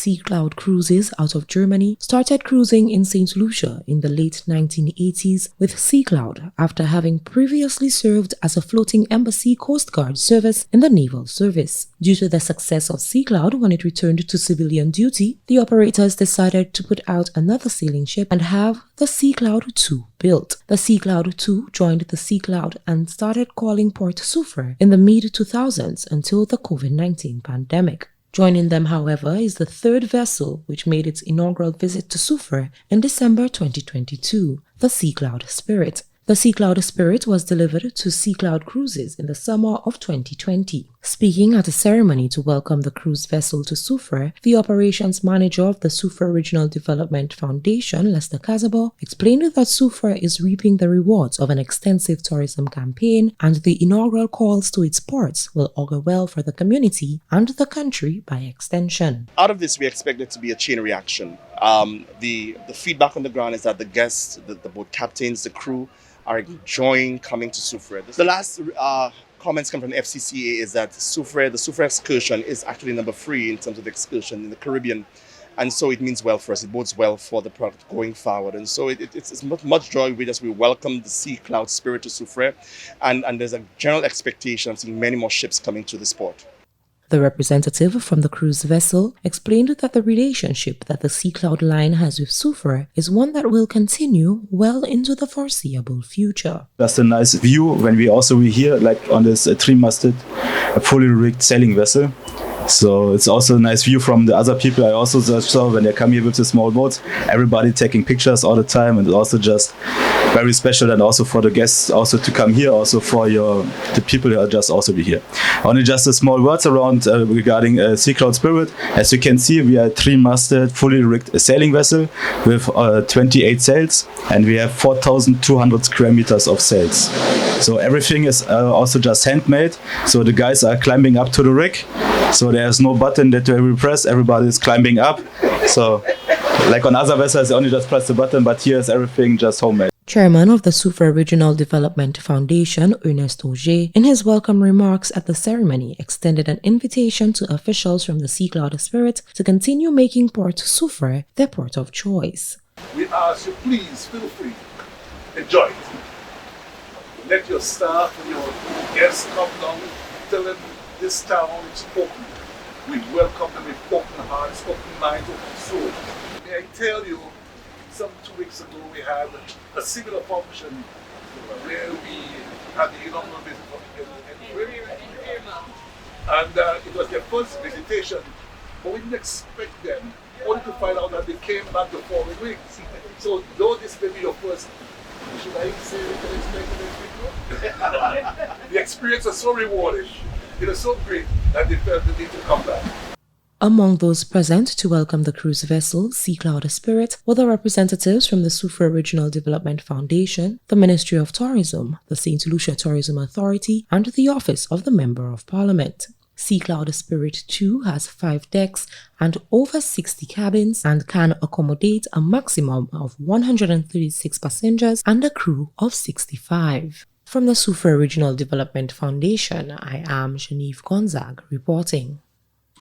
Sea Cloud Cruises out of Germany started cruising in St. Lucia in the late 1980s with Sea Cloud after having previously served as a floating embassy Coast Guard service in the Naval Service. Due to the success of Sea Cloud when it returned to civilian duty, the operators decided to put out another sailing ship and have the Sea Cloud 2 built. The Sea Cloud 2 joined the Sea Cloud and started calling Port Soufriere in the mid-2000s until the COVID-19 pandemic. Joining them, however, is the third vessel which made its inaugural visit to Soufriere in December 2022, the Sea Cloud Spirit. The Sea Cloud Spirit was delivered to Sea Cloud Cruises in the summer of 2020. Speaking at a ceremony to welcome the cruise vessel to Soufriere, the operations manager of the Soufriere Regional Development Foundation, Lester Cazaubon, explained that Soufriere is reaping the rewards of an extensive tourism campaign and the inaugural calls to its ports will augur well for the community and the country by extension. Out of this, we expect it to be a chain reaction. The feedback on the ground is that the guests, the boat captains, the crew are enjoying coming to Soufriere. The last comments come from the FCCA is that the Soufriere excursion is actually number 3 in terms of the excursion in the Caribbean. And so it means well for us. It bodes well for the product going forward. And so it's much joy with us. We welcome the Sea Cloud Spirit to Soufriere. And there's a general expectation of seeing many more ships coming to this port. The representative from the cruise vessel explained that the relationship that the Sea Cloud line has with Soufriere is one that will continue well into the foreseeable future. That's a nice view when we also here, like on this three-masted, fully rigged sailing vessel. So it's also a nice view from the other people. I also saw when they come here with the small boats, everybody taking pictures all the time, and it's also just very special, and also for the guests also to come here, also for the people who are just also be here. Only just a small words around regarding Sea Cloud Spirit. As you can see, we are a three-masted, fully rigged sailing vessel with 28 sails, and we have 4,200 square meters of sails. So everything is also just handmade. So the guys are climbing up to the rig. So there's no button that we press, everybody is climbing up. So like on other vessels, only just press the button, but here is everything just homemade. Chairman of the Soufriere Regional Development Foundation, Ernest Augier, in his welcome remarks at the ceremony, extended an invitation to officials from the Sea Cloud Spirit to continue making Port Soufriere their port of choice. We ask you, please feel free, enjoy it. Let your staff and your guests come down, tell them this town is open. We welcome them with open hearts, open minds, open souls. May I tell you, some 2 weeks ago we had a similar function where we had the inaugural visit from and it was their first visitation, but we didn't expect them, only to find out that they came back the following week. So though this may be your first, should I say we can expect the next week? The experience was so rewarding. It was so great that they felt the need to come back. Among those present to welcome the cruise vessel Sea Cloud Spirit were the representatives from the Soufriere Regional Development Foundation, the Ministry of Tourism, the St. Lucia Tourism Authority, and the Office of the Member of Parliament. Sea Cloud Spirit 2 has 5 decks and over 60 cabins and can accommodate a maximum of 136 passengers and a crew of 65. From the Soufriere Regional Development Foundation, I am Genevieve Gonzague reporting.